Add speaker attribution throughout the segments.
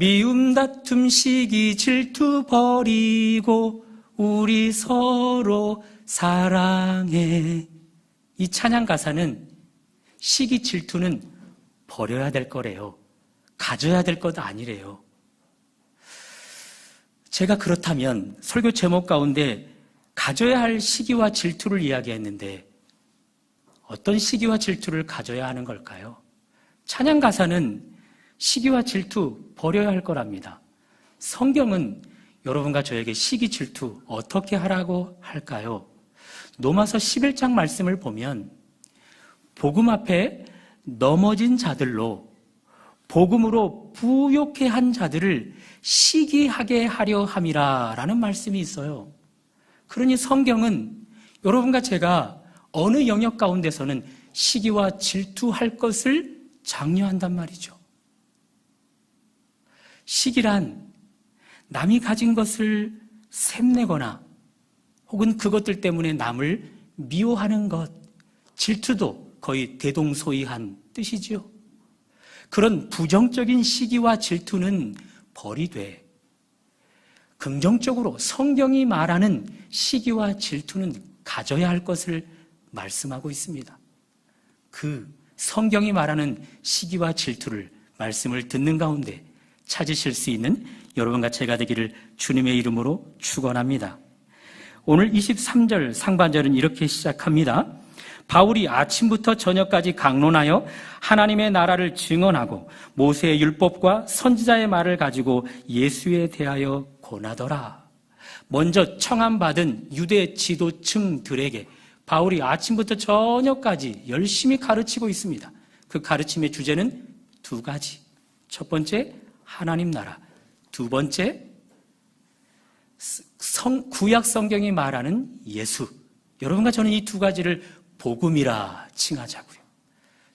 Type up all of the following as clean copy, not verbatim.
Speaker 1: 미움 다툼 시기 질투 버리고 우리 서로 사랑해. 이 찬양 가사는 시기 질투는 버려야 될 거래요. 가져야 될 것 아니래요. 제가 그렇다면 설교 제목 가운데 가져야 할 시기와 질투를 이야기했는데 어떤 시기와 질투를 가져야 하는 걸까요? 찬양 가사는 시기와 질투 버려야 할 거랍니다. 성경은 여러분과 저에게 시기 질투 어떻게 하라고 할까요? 로마서 11장 말씀을 보면 복음 앞에 넘어진 자들로 복음으로 부욕해 한 자들을 시기하게 하려 함이라 라는 말씀이 있어요. 그러니 성경은 여러분과 제가 어느 영역 가운데서는 시기와 질투할 것을 장려한단 말이죠. 시기란 남이 가진 것을 샘내거나 혹은 그것들 때문에 남을 미워하는 것, 질투도 거의 대동소이한 뜻이지요. 그런 부정적인 시기와 질투는 버리되 긍정적으로 성경이 말하는 시기와 질투는 가져야 할 것을 말씀하고 있습니다. 그 성경이 말하는 시기와 질투를 말씀을 듣는 가운데 찾으실 수 있는 여러분과 제가 되기를 주님의 이름으로 축원합니다. 오늘 23절 상반절은 이렇게 시작합니다. 바울이 아침부터 저녁까지 강론하여 하나님의 나라를 증언하고 모세의 율법과 선지자의 말을 가지고 예수에 대하여 권하더라. 먼저 청함받은 유대 지도층들에게 바울이 아침부터 저녁까지 열심히 가르치고 있습니다. 그 가르침의 주제는 두 가지. 첫 번째, 하나님 나라. 두 번째, 구약 성경이 말하는 예수. 여러분과 저는 이 두 가지를 복음이라 칭하자고요.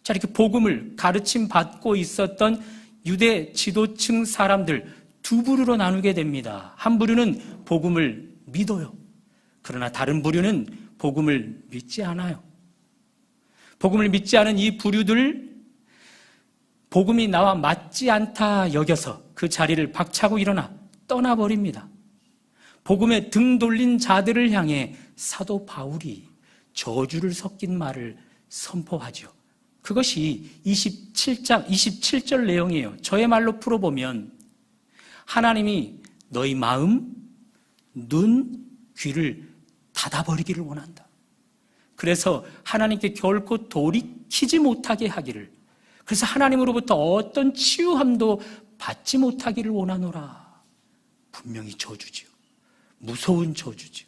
Speaker 1: 자, 이렇게 복음을 가르침 받고 있었던 유대 지도층 사람들 두 부류로 나누게 됩니다. 한 부류는 복음을 믿어요. 그러나 다른 부류는 복음을 믿지 않아요. 복음을 믿지 않은 이 부류들, 복음이 나와 맞지 않다 여겨서 그 자리를 박차고 일어나 떠나버립니다. 복음에 등 돌린 자들을 향해 사도 바울이 저주를 섞인 말을 선포하죠. 그것이 27절 내용이에요. 저의 말로 풀어보면 하나님이 너희 마음, 눈, 귀를 닫아버리기를 원한다. 그래서 하나님께 결코 돌이키지 못하게 하기를, 그래서 하나님으로부터 어떤 치유함도 받지 못하기를 원하노라. 분명히 저주지요. 무서운 저주지요.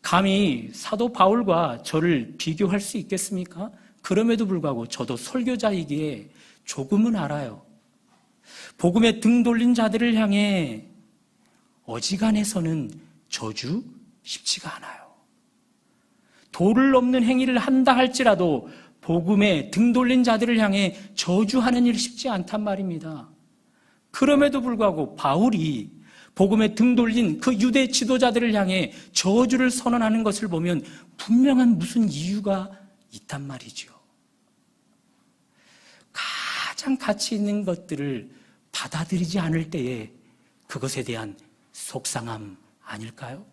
Speaker 1: 감히 사도 바울과 저를 비교할 수 있겠습니까? 그럼에도 불구하고 저도 설교자이기에 조금은 알아요. 복음에 등 돌린 자들을 향해 어지간해서는 저주 쉽지가 않아요. 도를 넘는 행위를 한다 할지라도 복음에 등 돌린 자들을 향해 저주하는 일이 쉽지 않단 말입니다. 그럼에도 불구하고 바울이 복음에 등 돌린 그 유대 지도자들을 향해 저주를 선언하는 것을 보면 분명한 무슨 이유가 있단 말이죠. 가장 가치 있는 것들을 받아들이지 않을 때에 그것에 대한 속상함 아닐까요?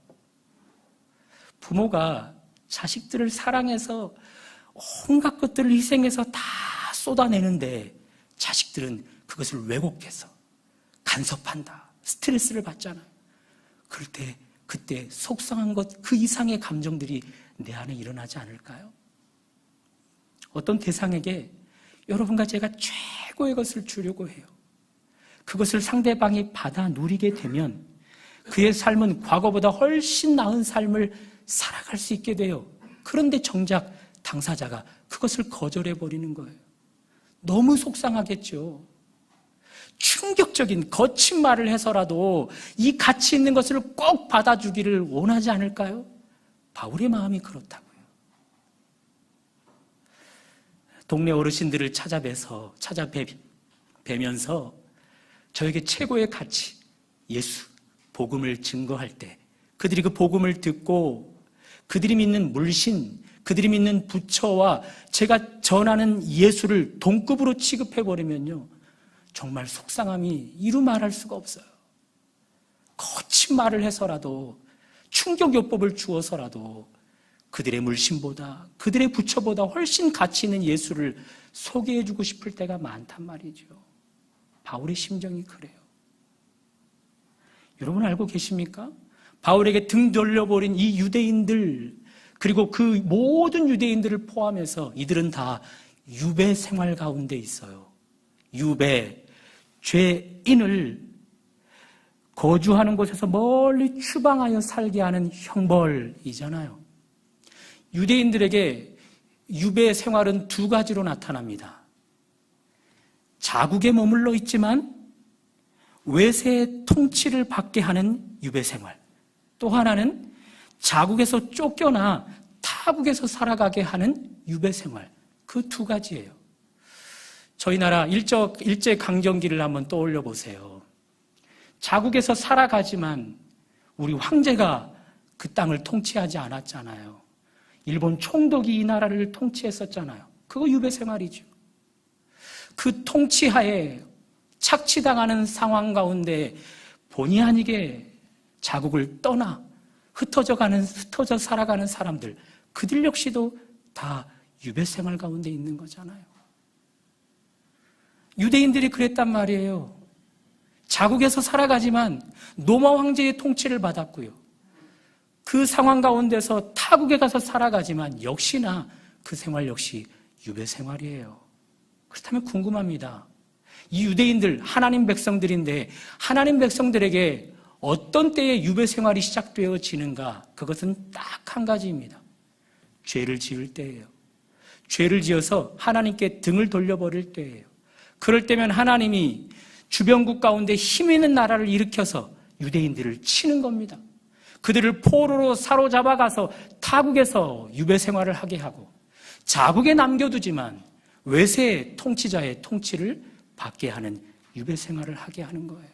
Speaker 1: 부모가 자식들을 사랑해서 온갖 것들을 희생해서 다 쏟아내는데 자식들은 그것을 왜곡해서 간섭한다. 스트레스를 받잖아요. 그럴 때 그때 속상한 것 그 이상의 감정들이 내 안에 일어나지 않을까요? 어떤 대상에게 여러분과 제가 최고의 것을 주려고 해요. 그것을 상대방이 받아 누리게 되면 그의 삶은 과거보다 훨씬 나은 삶을 살아갈 수 있게 돼요. 그런데 정작 당사자가 그것을 거절해버리는 거예요. 너무 속상하겠죠. 충격적인 거친 말을 해서라도 이 가치 있는 것을 꼭 받아주기를 원하지 않을까요? 바울의 마음이 그렇다고요. 동네 어르신들을 찾아뵈면서 저에게 최고의 가치, 예수, 복음을 증거할 때 그들이 그 복음을 듣고 그들이 믿는 물신, 그들이 믿는 부처와 제가 전하는 예수를 동급으로 취급해버리면요, 정말 속상함이 이루 말할 수가 없어요. 거친 말을 해서라도, 충격요법을 주어서라도 그들의 물심보다, 그들의 부처보다 훨씬 가치 있는 예수를 소개해주고 싶을 때가 많단 말이죠. 바울의 심정이 그래요. 여러분 알고 계십니까? 바울에게 등 돌려버린 이 유대인들, 그리고 그 모든 유대인들을 포함해서 이들은 다 유배 생활 가운데 있어요. 유배, 죄인을 거주하는 곳에서 멀리 추방하여 살게 하는 형벌이잖아요. 유대인들에게 유배 생활은 두 가지로 나타납니다. 자국에 머물러 있지만 외세의 통치를 받게 하는 유배 생활. 또 하나는 자국에서 쫓겨나 타국에서 살아가게 하는 유배 생활. 그 두 가지예요. 저희 나라 일제 강점기를 한번 떠올려 보세요. 자국에서 살아가지만 우리 황제가 그 땅을 통치하지 않았잖아요. 일본 총독이 이 나라를 통치했었잖아요. 그거 유배 생활이죠. 그 통치하에 착취당하는 상황 가운데 본의 아니게 자국을 떠나 흩어져 살아가는 사람들, 그들 역시도 다 유배 생활 가운데 있는 거잖아요. 유대인들이 그랬단 말이에요. 자국에서 살아가지만 로마 황제의 통치를 받았고요. 그 상황 가운데서 타국에 가서 살아가지만 역시나 그 생활 역시 유배 생활이에요. 그렇다면 궁금합니다. 이 유대인들, 하나님 백성들인데 하나님 백성들에게 어떤 때에 유배 생활이 시작되어지는가? 그것은 딱 한 가지입니다. 죄를 지을 때예요. 죄를 지어서 하나님께 등을 돌려버릴 때예요. 그럴 때면 하나님이 주변국 가운데 힘 있는 나라를 일으켜서 유대인들을 치는 겁니다. 그들을 포로로 사로잡아가서 타국에서 유배 생활을 하게 하고 자국에 남겨두지만 외세 통치자의 통치를 받게 하는 유배 생활을 하게 하는 거예요.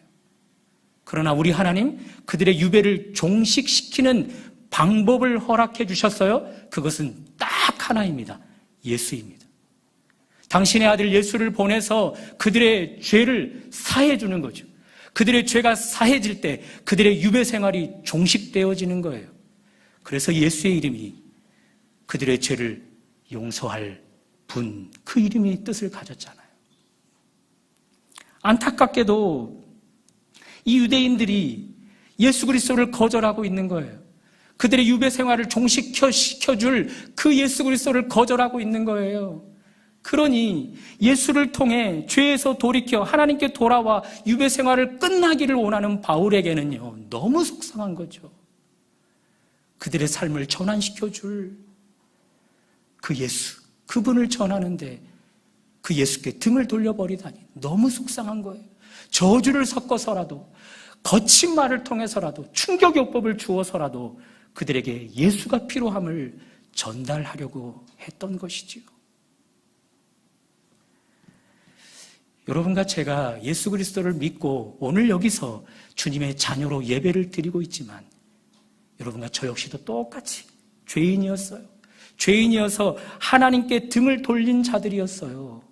Speaker 1: 그러나 우리 하나님 그들의 유배를 종식시키는 방법을 허락해 주셨어요. 그것은 딱 하나입니다. 예수입니다. 당신의 아들 예수를 보내서 그들의 죄를 사해 주는 거죠. 그들의 죄가 사해질 때 그들의 유배 생활이 종식되어지는 거예요. 그래서 예수의 이름이 그들의 죄를 용서할 분, 그 이름의 뜻을 가졌잖아요. 안타깝게도 이 유대인들이 예수 그리스도를 거절하고 있는 거예요. 그들의 유배 생활을 종식시켜줄 그 예수 그리스도를 거절하고 있는 거예요. 그러니 예수를 통해 죄에서 돌이켜 하나님께 돌아와 유배 생활을 끝나기를 원하는 바울에게는요, 너무 속상한 거죠. 그들의 삶을 전환시켜줄 그 예수, 그분을 전하는데 그 예수께 등을 돌려버리다니 너무 속상한 거예요. 저주를 섞어서라도, 거친 말을 통해서라도, 충격요법을 주어서라도 그들에게 예수가 필요함을 전달하려고 했던 것이지요. 여러분과 제가 예수 그리스도를 믿고 오늘 여기서 주님의 자녀로 예배를 드리고 있지만 여러분과 저 역시도 똑같이 죄인이었어요. 죄인이어서 하나님께 등을 돌린 자들이었어요.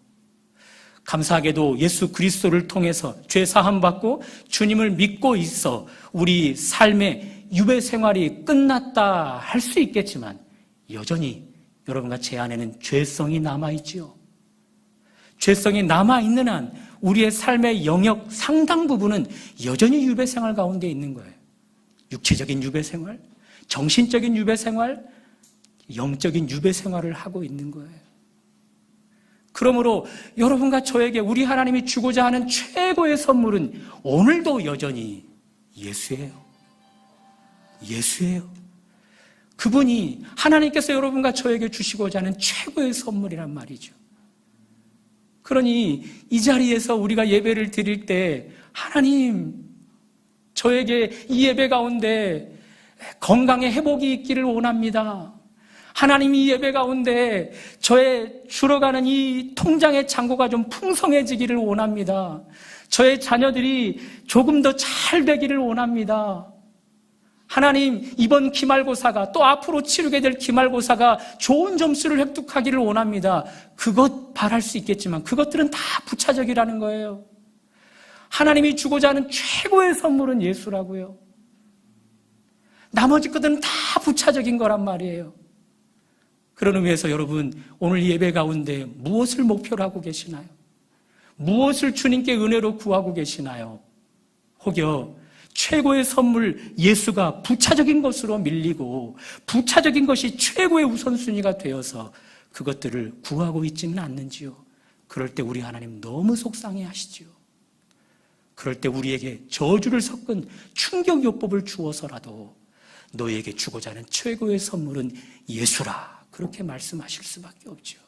Speaker 1: 감사하게도 예수 그리스도를 통해서 죄 사함 받고 주님을 믿고 있어 우리 삶의 유배 생활이 끝났다 할 수 있겠지만 여전히 여러분과 제 안에는 죄성이 남아있지요. 죄성이 남아있는 한 우리의 삶의 영역 상당 부분은 여전히 유배 생활 가운데 있는 거예요. 육체적인 유배 생활, 정신적인 유배 생활, 영적인 유배 생활을 하고 있는 거예요. 그러므로 여러분과 저에게 우리 하나님이 주고자 하는 최고의 선물은 오늘도 여전히 예수예요. 예수예요. 그분이 하나님께서 여러분과 저에게 주시고자 하는 최고의 선물이란 말이죠. 그러니 이 자리에서 우리가 예배를 드릴 때 하나님, 저에게 이 예배 가운데 건강의 회복이 있기를 원합니다. 하나님, 이 예배 가운데 저의 줄어가는 이 통장의 잔고가 좀 풍성해지기를 원합니다. 저의 자녀들이 조금 더 잘 되기를 원합니다. 하나님, 이번 기말고사가 또 앞으로 치르게 될 기말고사가 좋은 점수를 획득하기를 원합니다. 그것 바랄 수 있겠지만 그것들은 다 부차적이라는 거예요. 하나님이 주고자 하는 최고의 선물은 예수라고요. 나머지 것들은 다 부차적인 거란 말이에요. 그런 의미에서 여러분, 오늘 예배 가운데 무엇을 목표로 하고 계시나요? 무엇을 주님께 은혜로 구하고 계시나요? 혹여 최고의 선물 예수가 부차적인 것으로 밀리고 부차적인 것이 최고의 우선순위가 되어서 그것들을 구하고 있지는 않는지요? 그럴 때 우리 하나님 너무 속상해 하시지요. 그럴 때 우리에게 저주를 섞은 충격요법을 주어서라도 너희에게 주고자 하는 최고의 선물은 예수라, 그렇게 말씀하실 수밖에 없죠.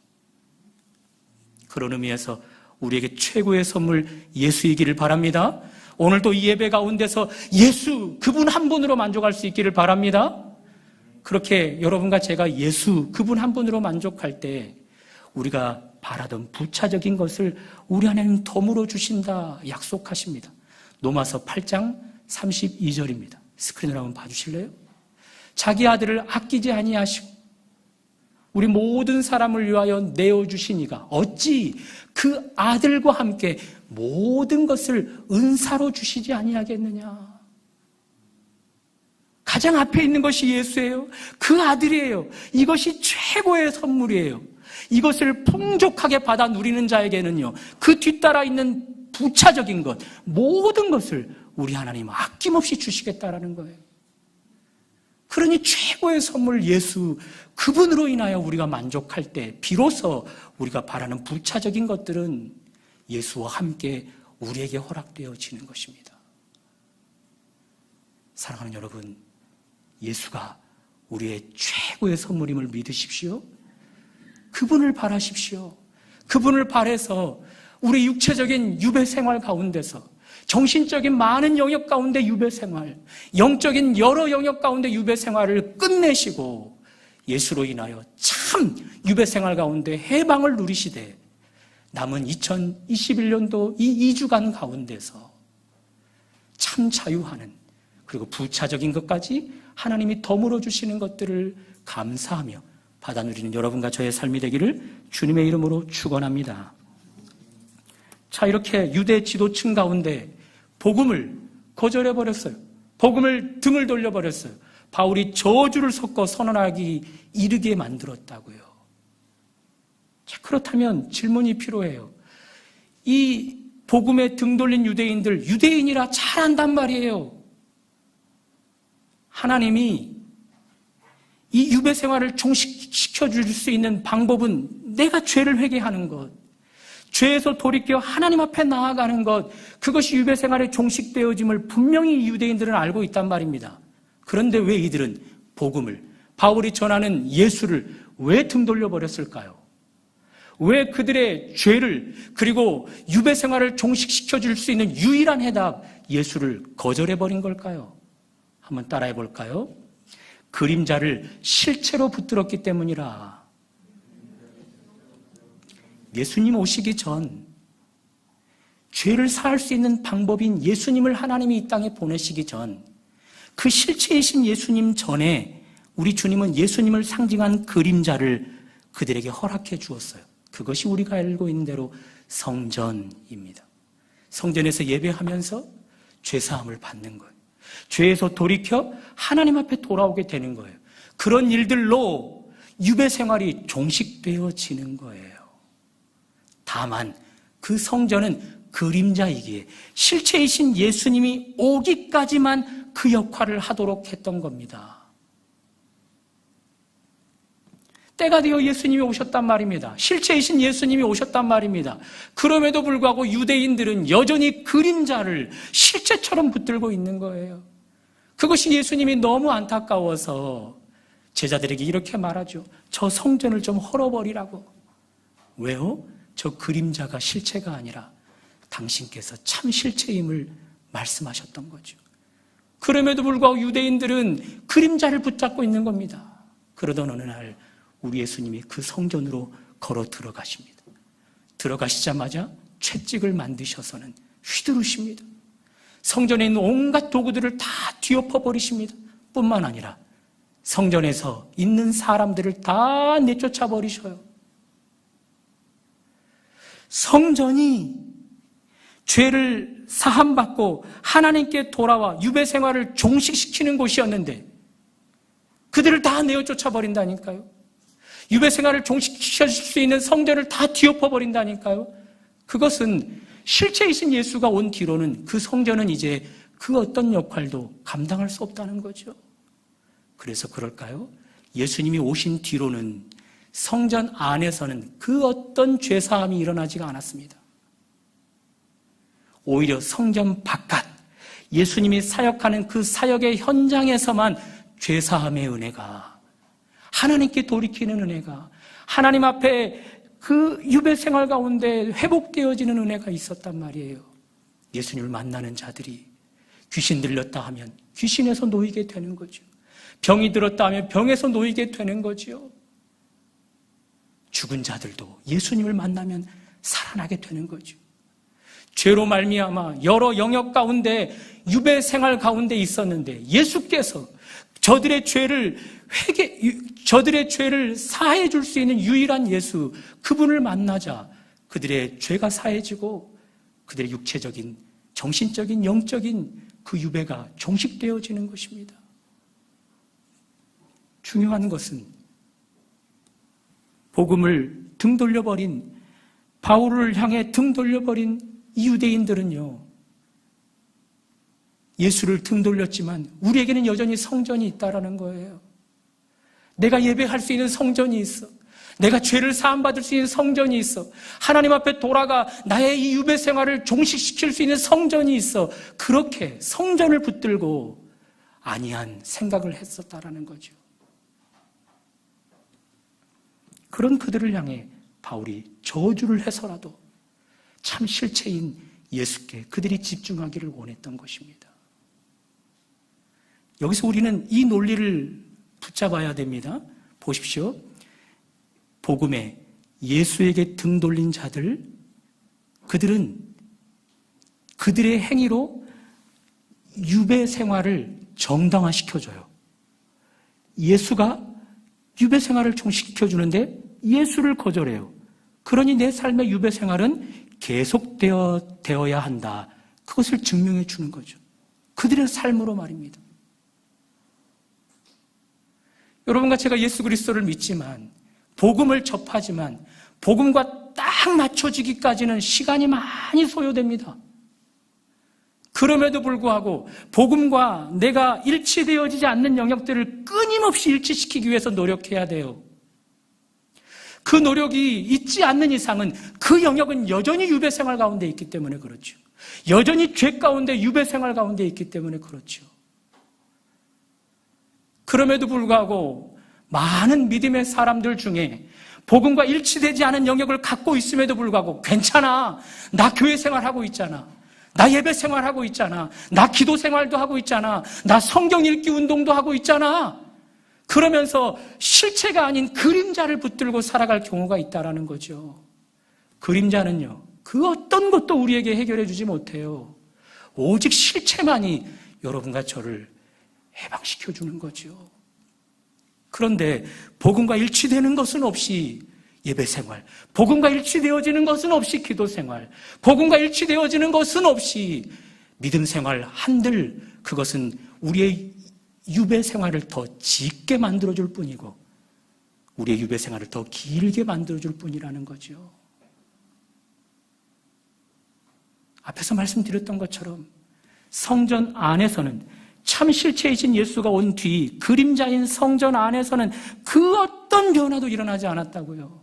Speaker 1: 그런 의미에서 우리에게 최고의 선물 예수이기를 바랍니다. 오늘도 이 예배 가운데서 예수, 그분 한 분으로 만족할 수 있기를 바랍니다. 그렇게 여러분과 제가 예수, 그분 한 분으로 만족할 때 우리가 바라던 부차적인 것을 우리 하나님 덤으로 주신다 약속하십니다. 로마서 8장 32절입니다. 스크린으로 한번 봐주실래요? 자기 아들을 아끼지 아니하시고 우리 모든 사람을 위하여 내어주시니가 어찌 그 아들과 함께 모든 것을 은사로 주시지 아니하겠느냐. 가장 앞에 있는 것이 예수예요. 그 아들이에요. 이것이 최고의 선물이에요. 이것을 풍족하게 받아 누리는 자에게는요, 그 뒤따라 있는 부차적인 것, 모든 것을 우리 하나님은 아낌없이 주시겠다라는 거예요. 그러니 최고의 선물 예수, 그분으로 인하여 우리가 만족할 때 비로소 우리가 바라는 부차적인 것들은 예수와 함께 우리에게 허락되어지는 것입니다. 사랑하는 여러분, 예수가 우리의 최고의 선물임을 믿으십시오. 그분을 바라십시오. 그분을 바라서 우리 육체적인 유배 생활 가운데서, 정신적인 많은 영역 가운데 유배 생활, 영적인 여러 영역 가운데 유배 생활을 끝내시고 예수로 인하여 참 유배 생활 가운데 해방을 누리시되 남은 2021년도 이 2주간 가운데서 참 자유하는, 그리고 부차적인 것까지 하나님이 덤으로 주시는 것들을 감사하며 받아 누리는 여러분과 저의 삶이 되기를 주님의 이름으로 축원합니다. 자, 이렇게 유대 지도층 가운데 복음을 거절해버렸어요. 복음을 등을 돌려버렸어요. 바울이 저주를 섞어 선언하기 이르게 만들었다고요. 자, 그렇다면 질문이 필요해요. 이 복음에 등 돌린 유대인들, 유대인이라 잘한단 말이에요. 하나님이 이 유배 생활을 종식시켜줄 수 있는 방법은 내가 죄를 회개하는 것, 죄에서 돌이켜 하나님 앞에 나아가는 것, 그것이 유배 생활의 종식되어짐을 분명히 유대인들은 알고 있단 말입니다. 그런데 왜 이들은 복음을, 바울이 전하는 예수를 왜 등 돌려버렸을까요? 왜 그들의 죄를, 그리고 유배 생활을 종식시켜줄 수 있는 유일한 해답 예수를 거절해버린 걸까요? 한번 따라해 볼까요? 그림자를 실체로 붙들었기 때문이라. 예수님 오시기 전, 죄를 사할 수 있는 방법인 예수님을 하나님이 이 땅에 보내시기 전, 그 실체이신 예수님 전에 우리 주님은 예수님을 상징한 그림자를 그들에게 허락해 주었어요. 그것이 우리가 알고 있는 대로 성전입니다. 성전에서 예배하면서 죄사함을 받는 거예요. 죄에서 돌이켜 하나님 앞에 돌아오게 되는 거예요. 그런 일들로 유배 생활이 종식되어지는 거예요. 다만 그 성전은 그림자이기에 실체이신 예수님이 오기까지만 그 역할을 하도록 했던 겁니다. 때가 되어 예수님이 오셨단 말입니다. 실체이신 예수님이 오셨단 말입니다. 그럼에도 불구하고 유대인들은 여전히 그림자를 실체처럼 붙들고 있는 거예요. 그것이 예수님이 너무 안타까워서 제자들에게 이렇게 말하죠. 저 성전을 좀 헐어버리라고. 왜요? 저 그림자가 실체가 아니라 당신께서 참 실체임을 말씀하셨던 거죠. 그럼에도 불구하고 유대인들은 그림자를 붙잡고 있는 겁니다. 그러던 어느 날 우리 예수님이 그 성전으로 걸어 들어가십니다. 들어가시자마자 채찍을 만드셔서는 휘두르십니다. 성전에 있는 온갖 도구들을 다 뒤엎어버리십니다. 뿐만 아니라 성전에서 있는 사람들을 다 내쫓아 버리셔요. 성전이 죄를 사함받고 하나님께 돌아와 유배 생활을 종식시키는 곳이었는데 그들을 다 내어 쫓아버린다니까요. 유배 생활을 종식시킬 수 있는 성전을 다 뒤엎어버린다니까요. 그것은 실체이신 예수가 온 뒤로는 그 성전은 이제 그 어떤 역할도 감당할 수 없다는 거죠. 그래서 그럴까요? 예수님이 오신 뒤로는 성전 안에서는 그 어떤 죄사함이 일어나지가 않았습니다. 오히려 성전 바깥, 예수님이 사역하는 그 사역의 현장에서만 죄사함의 은혜가, 하나님께 돌이키는 은혜가, 하나님 앞에 그 유배 생활 가운데 회복되어지는 은혜가 있었단 말이에요. 예수님을 만나는 자들이 귀신 들렸다 하면 귀신에서 놓이게 되는 거죠. 병이 들었다 하면 병에서 놓이게 되는 거죠. 죽은 자들도 예수님을 만나면 살아나게 되는 거죠. 죄로 말미암아 여러 영역 가운데 유배 생활 가운데 있었는데 예수께서 저들의 죄를 사해 줄 수 있는 유일한 예수, 그분을 만나자 그들의 죄가 사해지고 그들의 육체적인, 정신적인, 영적인 그 유배가 종식되어지는 것입니다. 중요한 것은 복음을 등 돌려버린, 바울을 향해 등 돌려버린 이 유대인들은요, 예수를 등 돌렸지만 우리에게는 여전히 성전이 있다라는 거예요. 내가 예배할 수 있는 성전이 있어. 내가 죄를 사함받을 수 있는 성전이 있어. 하나님 앞에 돌아가 나의 이 유배 생활을 종식시킬 수 있는 성전이 있어. 그렇게 성전을 붙들고 아니한 생각을 했었다라는 거죠. 그런 그들을 향해 바울이 저주를 해서라도 참 실체인 예수께 그들이 집중하기를 원했던 것입니다. 여기서 우리는 이 논리를 붙잡아야 됩니다. 보십시오. 복음에 예수에게 등 돌린 자들, 그들은 그들의 행위로 유배 생활을 정당화시켜줘요. 예수가 유배 생활을 종식시켜주는데 예수를 거절해요. 그러니 내 삶의 유배 생활은 계속되어야 한다. 그것을 증명해 주는 거죠. 그들의 삶으로 말입니다. 여러분과 제가 예수 그리스도를 믿지만, 복음을 접하지만 복음과 딱 맞춰지기까지는 시간이 많이 소요됩니다. 그럼에도 불구하고 복음과 내가 일치되어지지 않는 영역들을 끊임없이 일치시키기 위해서 노력해야 돼요. 그 노력이 있지 않는 이상은 그 영역은 여전히 유배 생활 가운데 있기 때문에 그렇죠. 여전히 죄 가운데 유배 생활 가운데 있기 때문에 그렇죠. 그럼에도 불구하고 많은 믿음의 사람들 중에 복음과 일치되지 않은 영역을 갖고 있음에도 불구하고 괜찮아, 나 교회 생활하고 있잖아, 나 예배 생활하고 있잖아, 나 기도 생활도 하고 있잖아, 나 성경 읽기 운동도 하고 있잖아, 그러면서 실체가 아닌 그림자를 붙들고 살아갈 경우가 있다라는 거죠. 그림자는요, 그 어떤 것도 우리에게 해결해 주지 못해요. 오직 실체만이 여러분과 저를 해방시켜 주는 거죠. 그런데 복음과 일치되는 것은 없이 예배 생활, 복음과 일치되어지는 것은 없이 기도 생활, 복음과 일치되어지는 것은 없이 믿음 생활 한들 그것은 우리의 유배 생활을 더 짙게 만들어줄 뿐이고 우리의 유배 생활을 더 길게 만들어줄 뿐이라는 거죠. 앞에서 말씀드렸던 것처럼 성전 안에서는 참 실체이신 예수가 온 뒤 그림자인 성전 안에서는 그 어떤 변화도 일어나지 않았다고요.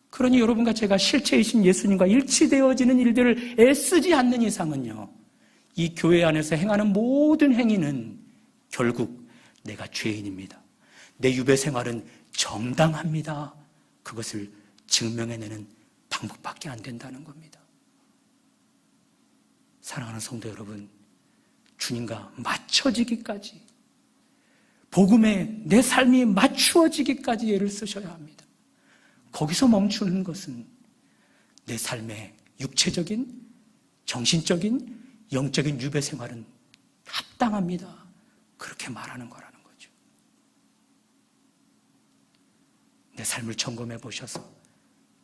Speaker 1: 그러니 여러분과 제가 실체이신 예수님과 일치되어지는 일들을 애쓰지 않는 이상은요, 이 교회 안에서 행하는 모든 행위는 결국 내가 죄인입니다, 내 유배 생활은 정당합니다, 그것을 증명해내는 방법밖에 안 된다는 겁니다. 사랑하는 성도 여러분, 주님과 맞춰지기까지, 복음에 내 삶이 맞추어지기까지 애를 쓰셔야 합니다. 거기서 멈추는 것은 내 삶의 육체적인, 정신적인, 영적인 유배 생활은 합당합니다, 그렇게 말하는 거라는 거죠. 내 삶을 점검해 보셔서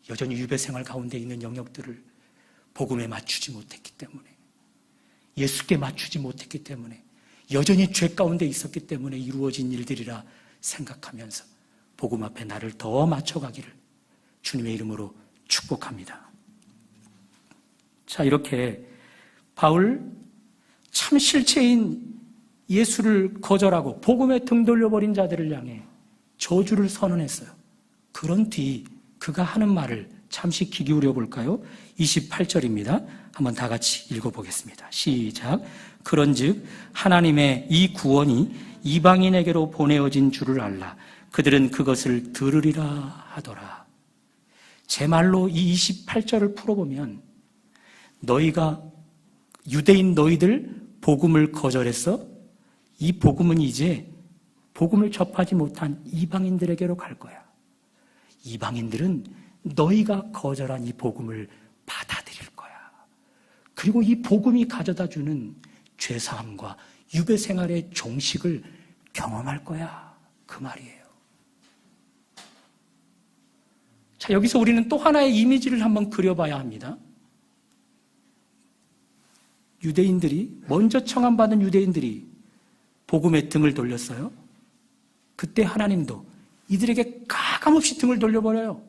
Speaker 1: 여전히 유배 생활 가운데 있는 영역들을 복음에 맞추지 못했기 때문에, 예수께 맞추지 못했기 때문에, 여전히 죄 가운데 있었기 때문에 이루어진 일들이라 생각하면서 복음 앞에 나를 더 맞춰가기를 주님의 이름으로 축복합니다. 자, 이렇게 바울 참 실체인 예수를 거절하고 복음에 등 돌려버린 자들을 향해 저주를 선언했어요. 그런 뒤 그가 하는 말을 잠시 귀 기울여 볼까요? 28절입니다. 한번 다 같이 읽어보겠습니다. 시작. 그런즉 하나님의 이 구원이 이방인에게로 보내어진 줄을 알라. 그들은 그것을 들으리라 하더라. 제 말로 이 28절을 풀어보면, 너희가 유대인 너희들 복음을 거절했어? 이 복음은 이제 복음을 접하지 못한 이방인들에게로 갈 거야. 이방인들은 너희가 거절한 이 복음을 받아들일 거야. 그리고 이 복음이 가져다 주는 죄사함과 유배 생활의 종식을 경험할 거야. 그 말이에요. 자, 여기서 우리는 또 하나의 이미지를 한번 그려봐야 합니다. 유대인들이, 먼저 청함받은 유대인들이 복음에 등을 돌렸어요. 그때 하나님도 이들에게 가감없이 등을 돌려버려요.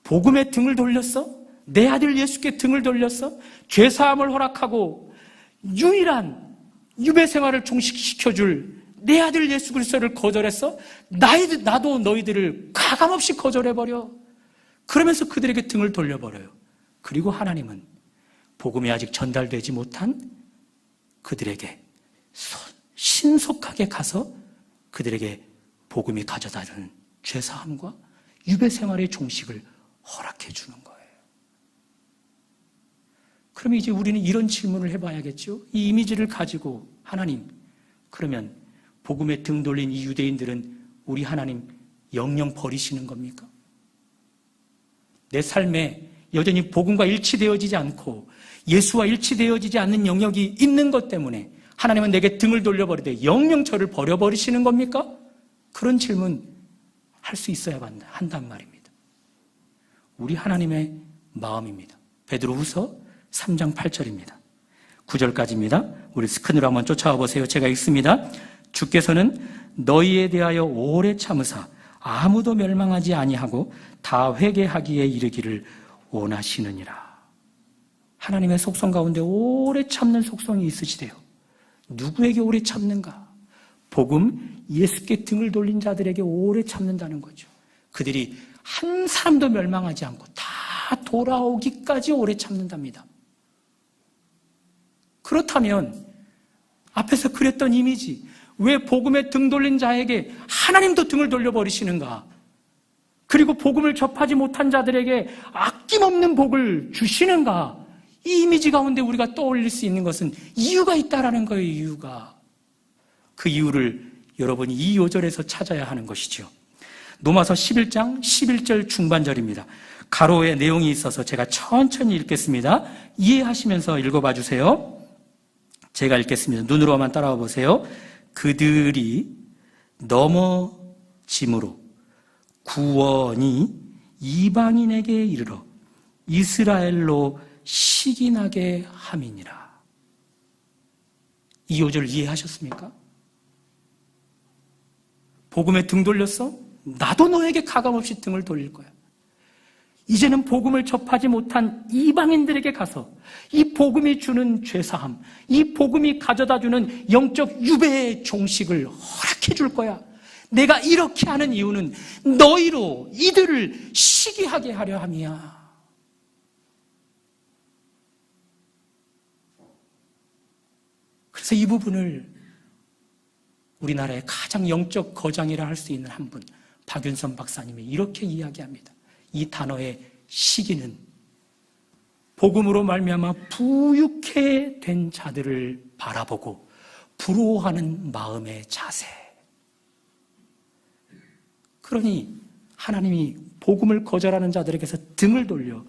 Speaker 1: 복음에 등을 돌렸어? 내 아들 예수께 등을 돌렸어? 죄사함을 허락하고 유일한 유배 생활을 종식시켜줄 내 아들 예수 그리스도를 거절했어? 나도 너희들을 가감없이 거절해버려. 그러면서 그들에게 등을 돌려버려요. 그리고 하나님은 복음이 아직 전달되지 못한 그들에게 신속하게 가서 그들에게 복음이 가져다주는 죄사함과 유배 생활의 종식을 허락해 주는 거예요. 그럼 이제 우리는 이런 질문을 해봐야겠죠. 이 이미지를 가지고, 하나님, 그러면 복음에 등 돌린 이 유대인들은 우리 하나님 영영 버리시는 겁니까? 내 삶에 여전히 복음과 일치되어지지 않고 예수와 일치되어지지 않는 영역이 있는 것 때문에 하나님은 내게 등을 돌려버리되 영영 저를 버려버리시는 겁니까? 그런 질문 할 수 있어야 한단 말입니다. 우리 하나님의 마음입니다. 베드로후서 3장 8절입니다. 9절까지입니다. 우리 스크린으로 한번 쫓아와 보세요. 제가 읽습니다. 주께서는 너희에 대하여 오래 참으사 아무도 멸망하지 아니하고 다 회개하기에 이르기를 원하시느니라. 하나님의 속성 가운데 오래 참는 속성이 있으시대요. 누구에게 오래 참는가? 복음, 예수께 등을 돌린 자들에게 오래 참는다는 거죠. 그들이 한 사람도 멸망하지 않고 다 돌아오기까지 오래 참는답니다. 그렇다면 앞에서 그랬던 이미지, 왜 복음에 등 돌린 자에게 하나님도 등을 돌려버리시는가? 그리고 복음을 접하지 못한 자들에게 아낌없는 복을 주시는가? 이 이미지 가운데 우리가 떠올릴 수 있는 것은 이유가 있다라는 거예요. 이유가. 그 이유를 여러분이 이 5절에서 찾아야 하는 것이죠. 로마서 11장 11절 중반절입니다. 가로의 내용이 있어서 제가 천천히 읽겠습니다. 이해하시면서 읽어봐 주세요. 제가 읽겠습니다. 눈으로만 따라와 보세요. 그들이 넘어짐으로 구원이 이방인에게 이르러 이스라엘로 시기나게 함이니라. 이 5절 이해하셨습니까? 복음에 등 돌렸어? 나도 너에게 가감없이 등을 돌릴 거야. 이제는 복음을 접하지 못한 이방인들에게 가서 이 복음이 주는 죄사함, 이 복음이 가져다주는 영적 유배의 종식을 허락해 줄 거야. 내가 이렇게 하는 이유는 너희로 이들을 시기하게 하려 함이야. 그래서 이 부분을 우리나라의 가장 영적 거장이라 할 수 있는 한 분, 박윤선 박사님이 이렇게 이야기합니다. 이 단어의 시기는 복음으로 말미암아 부유케 된 자들을 바라보고 부러워하는 마음의 자세. 그러니 하나님이 복음을 거절하는 자들에게서 등을 돌려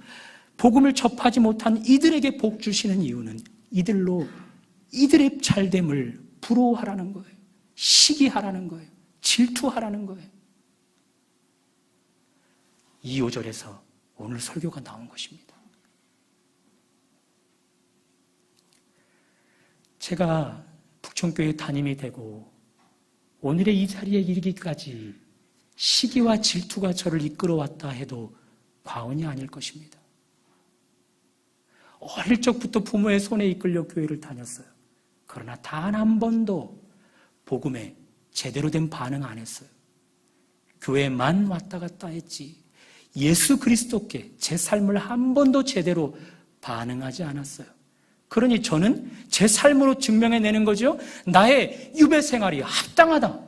Speaker 1: 복음을 접하지 못한 이들에게 복 주시는 이유는 이들로 이들의 잘됨을 부러워하라는 거예요. 시기하라는 거예요. 질투하라는 거예요. 이 5절에서 오늘 설교가 나온 것입니다. 제가 북촌교회 담임이 되고 오늘의 이 자리에 이르기까지 시기와 질투가 저를 이끌어왔다 해도 과언이 아닐 것입니다. 어릴 적부터 부모의 손에 이끌려 교회를 다녔어요. 그러나 단 한 번도 복음에 제대로 된 반응 안 했어요. 교회만 왔다 갔다 했지 예수 그리스도께 제 삶을 한 번도 제대로 반응하지 않았어요. 그러니 저는 제 삶으로 증명해내는 거죠. 나의 유배 생활이 합당하다.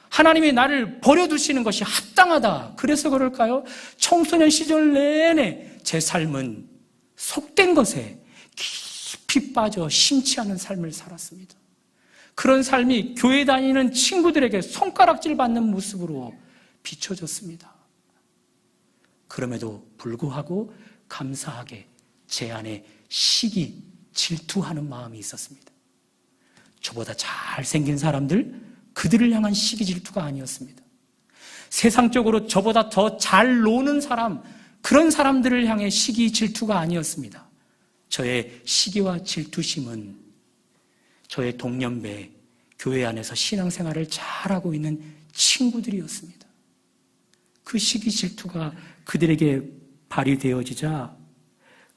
Speaker 1: 하나님이 나를 버려두시는 것이 합당하다. 그래서 그럴까요? 청소년 시절 내내 제 삶은 속된 것에 깊이 빠져 심취하는 삶을 살았습니다. 그런 삶이 교회 다니는 친구들에게 손가락질 받는 모습으로 비춰졌습니다. 그럼에도 불구하고 감사하게 제 안에 시기, 질투하는 마음이 있었습니다. 저보다 잘생긴 사람들, 그들을 향한 시기 질투가 아니었습니다. 세상적으로 저보다 더 잘 노는 사람, 그런 사람들을 향해 시기 질투가 아니었습니다. 저의 시기와 질투심은 저의 동년배, 교회 안에서 신앙생활을 잘하고 있는 친구들이었습니다. 그 시기 질투가 그들에게 발휘되어지자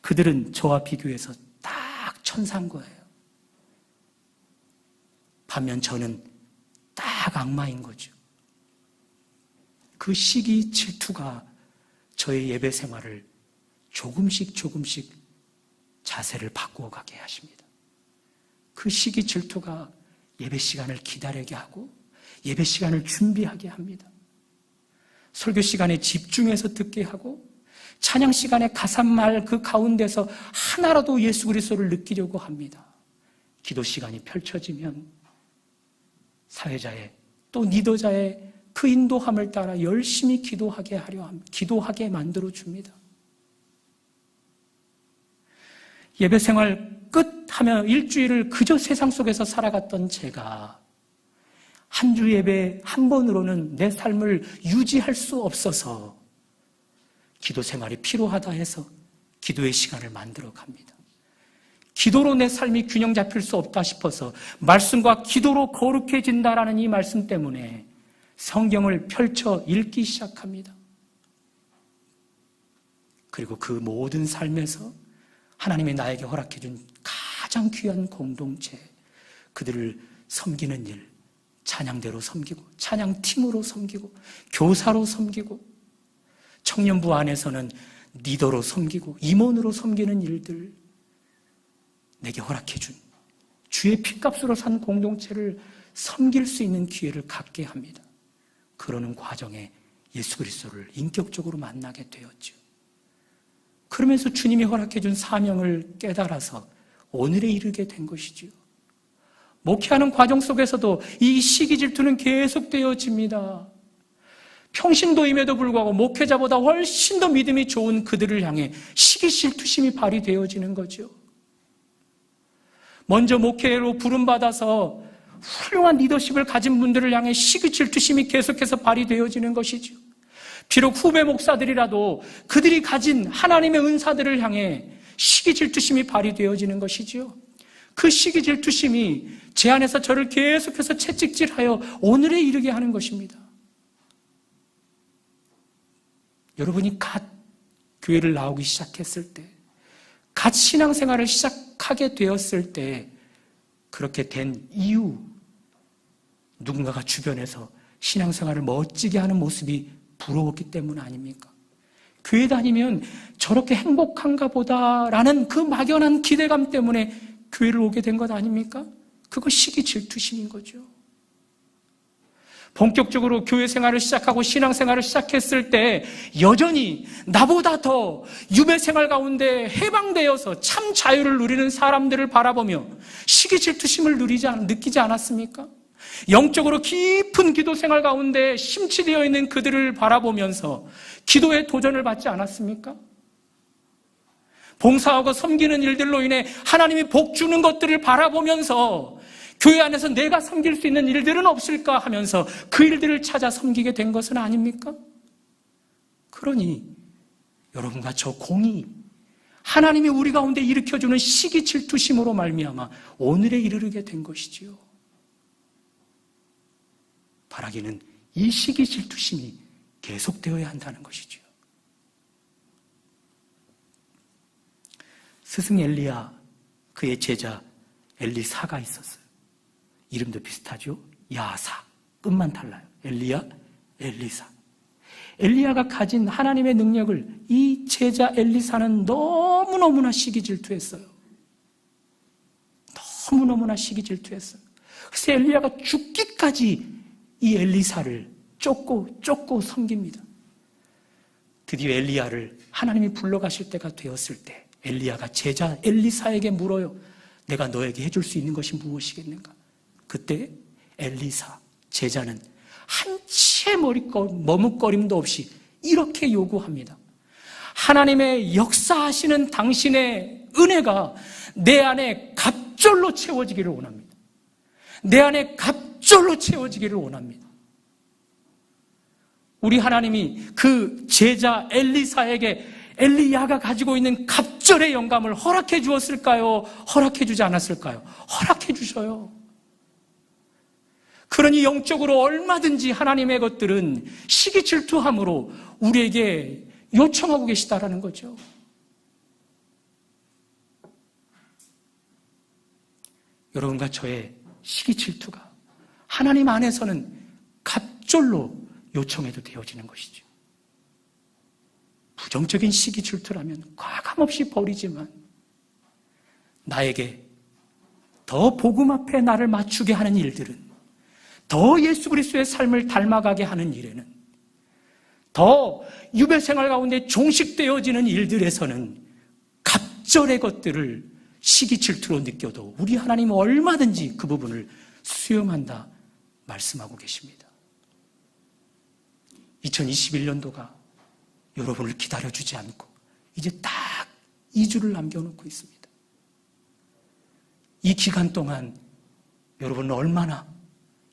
Speaker 1: 그들은 저와 비교해서 딱 천사인 거예요. 반면 저는 딱 악마인 거죠. 그 시기 질투가 저의 예배 생활을 조금씩 자세를 바꾸어 가게 하십니다. 그 시기 질투가 예배 시간을 기다리게 하고 예배 시간을 준비하게 합니다. 설교 시간에 집중해서 듣게 하고 찬양 시간에 가사말 그 가운데서 하나라도 예수 그리스도를 느끼려고 합니다. 기도 시간이 펼쳐지면 사회자의 또 리더자의 그 인도함을 따라 열심히 기도하게 만들어 줍니다. 예배 생활 끝 하면 일주일을 그저 세상 속에서 살아갔던 제가 한 주 예배 한 번으로는 내 삶을 유지할 수 없어서 기도 생활이 필요하다 해서 기도의 시간을 만들어 갑니다. 기도로 내 삶이 균형 잡힐 수 없다 싶어서 말씀과 기도로 거룩해진다라는 이 말씀 때문에 성경을 펼쳐 읽기 시작합니다. 그리고 그 모든 삶에서 하나님이 나에게 허락해 준 가장 귀한 공동체, 그들을 섬기는 일, 찬양대로 섬기고 찬양팀으로 섬기고 교사로 섬기고 청년부 안에서는 리더로 섬기고 임원으로 섬기는 일들, 내게 허락해 준 주의 피값으로 산 공동체를 섬길 수 있는 기회를 갖게 합니다. 그러는 과정에 예수 그리스도를 인격적으로 만나게 되었죠. 그러면서 주님이 허락해 준 사명을 깨달아서 오늘에 이르게 된 것이지요. 목회하는 과정 속에서도 이 시기 질투는 계속되어집니다. 평신도임에도 불구하고 목회자보다 훨씬 더 믿음이 좋은 그들을 향해 시기 질투심이 발휘되어지는 거죠. 먼저 목회로 부름받아서 훌륭한 리더십을 가진 분들을 향해 시기 질투심이 계속해서 발휘되어지는 것이죠. 비록 후배 목사들이라도 그들이 가진 하나님의 은사들을 향해 시기 질투심이 발휘되어지는 것이지요. 그 시기 질투심이 제 안에서 저를 계속해서 채찍질하여 오늘에 이르게 하는 것입니다. 여러분이 갓 교회를 나오기 시작했을 때, 갓 신앙생활을 시작하게 되었을 때 그렇게 된 이유, 누군가가 주변에서 신앙생활을 멋지게 하는 모습이 부러웠기 때문 아닙니까? 교회 다니면 저렇게 행복한가 보다라는 그 막연한 기대감 때문에 교회를 오게 된 것 아닙니까? 그거 시기 질투심인 거죠. 본격적으로 교회 생활을 시작하고 신앙생활을 시작했을 때 여전히 나보다 더 유배 생활 가운데 해방되어서 참 자유를 누리는 사람들을 바라보며 시기 질투심을 느끼지 않았습니까? 영적으로 깊은 기도 생활 가운데 심취되어 있는 그들을 바라보면서 기도의 도전을 받지 않았습니까? 봉사하고 섬기는 일들로 인해 하나님이 복 주는 것들을 바라보면서 교회 안에서 내가 섬길 수 있는 일들은 없을까 하면서 그 일들을 찾아 섬기게 된 것은 아닙니까? 그러니 여러분과 저 공이 하나님이 우리 가운데 일으켜주는 시기 질투심으로 말미암아 오늘에 이르게 된 것이지요. 바라기는 이 시기 질투심이 계속되어야 한다는 것이지요. 스승 엘리야, 그의 제자 엘리사가 있었어요. 이름도 비슷하죠? 야사, 끝만 달라요. 엘리야, 엘리사. 엘리야가 가진 하나님의 능력을 이 제자 엘리사는 너무너무나 시기 질투했어요. 너무너무나 시기 질투했어요. 그래서 엘리야가 죽기까지 이 엘리사를 쫓고 섬깁니다. 드디어 엘리야를 하나님이 불러가실 때가 되었을 때 엘리야가 제자 엘리사에게 물어요. 내가 너에게 해줄 수 있는 것이 무엇이겠는가? 그때 엘리사 제자는 한치의 머뭇거림도 없이 이렇게 요구합니다. 하나님의 역사하시는 당신의 은혜가 내 안에 갑절로 채워지기를 원합니다. 내 안에 갑절로 채워지기를 원합니다. 우리 하나님이 그 제자 엘리사에게 엘리야가 가지고 있는 갑절의 영감을 허락해 주었을까요? 허락해 주지 않았을까요? 허락해 주셔요. 그러니 영적으로 얼마든지 하나님의 것들은 시기 질투함으로 우리에게 요청하고 계시다라는 거죠. 여러분과 저의 시기 질투가 하나님 안에서는 갑절로 요청해도 되어지는 것이죠. 부정적인 시기 질투라면 과감없이 버리지만 나에게 더 복음 앞에 나를 맞추게 하는 일들은, 더 예수 그리스도의 삶을 닮아가게 하는 일에는, 더 유배 생활 가운데 종식되어지는 일들에서는 갑절의 것들을 시기 질투로 느껴도 우리 하나님은 얼마든지 그 부분을 수용한다 말씀하고 계십니다. 2021년도가 여러분을 기다려주지 않고 이제 딱 2주를 남겨놓고 있습니다. 이 기간 동안 여러분은 얼마나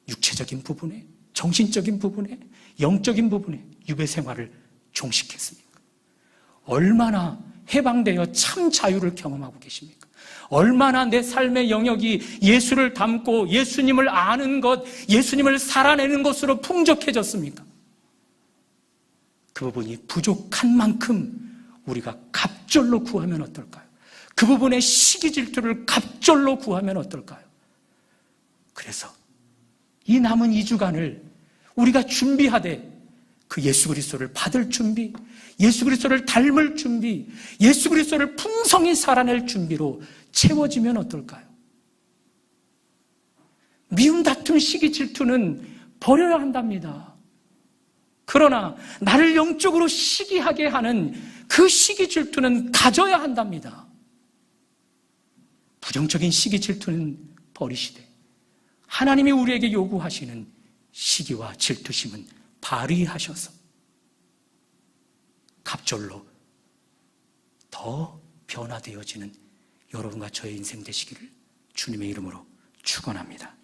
Speaker 1: 육체적인 부분에, 정신적인 부분에, 영적인 부분에 유배 생활을 종식했습니까? 얼마나 해방되어 참 자유를 경험하고 계십니까? 얼마나 내 삶의 영역이 예수를 닮고 예수님을 아는 것, 예수님을 살아내는 것으로 풍족해졌습니까? 그 부분이 부족한 만큼 우리가 갑절로 구하면 어떨까요? 그 부분의 시기 질투를 갑절로 구하면 어떨까요? 그래서 이 남은 2주간을 우리가 준비하되 그 예수 그리스도를 받을 준비, 예수 그리스도를 닮을 준비, 예수 그리스도를 풍성히 살아낼 준비로 채워지면 어떨까요? 미움, 다툼, 시기, 질투는 버려야 한답니다. 그러나 나를 영적으로 시기하게 하는 그 시기, 질투는 가져야 한답니다. 부정적인 시기, 질투는 버리시되 하나님이 우리에게 요구하시는 시기와 질투심은 발휘하셔서 갑절로 더 변화되어지는 여러분과 저의 인생 되시기를 주님의 이름으로 축원합니다.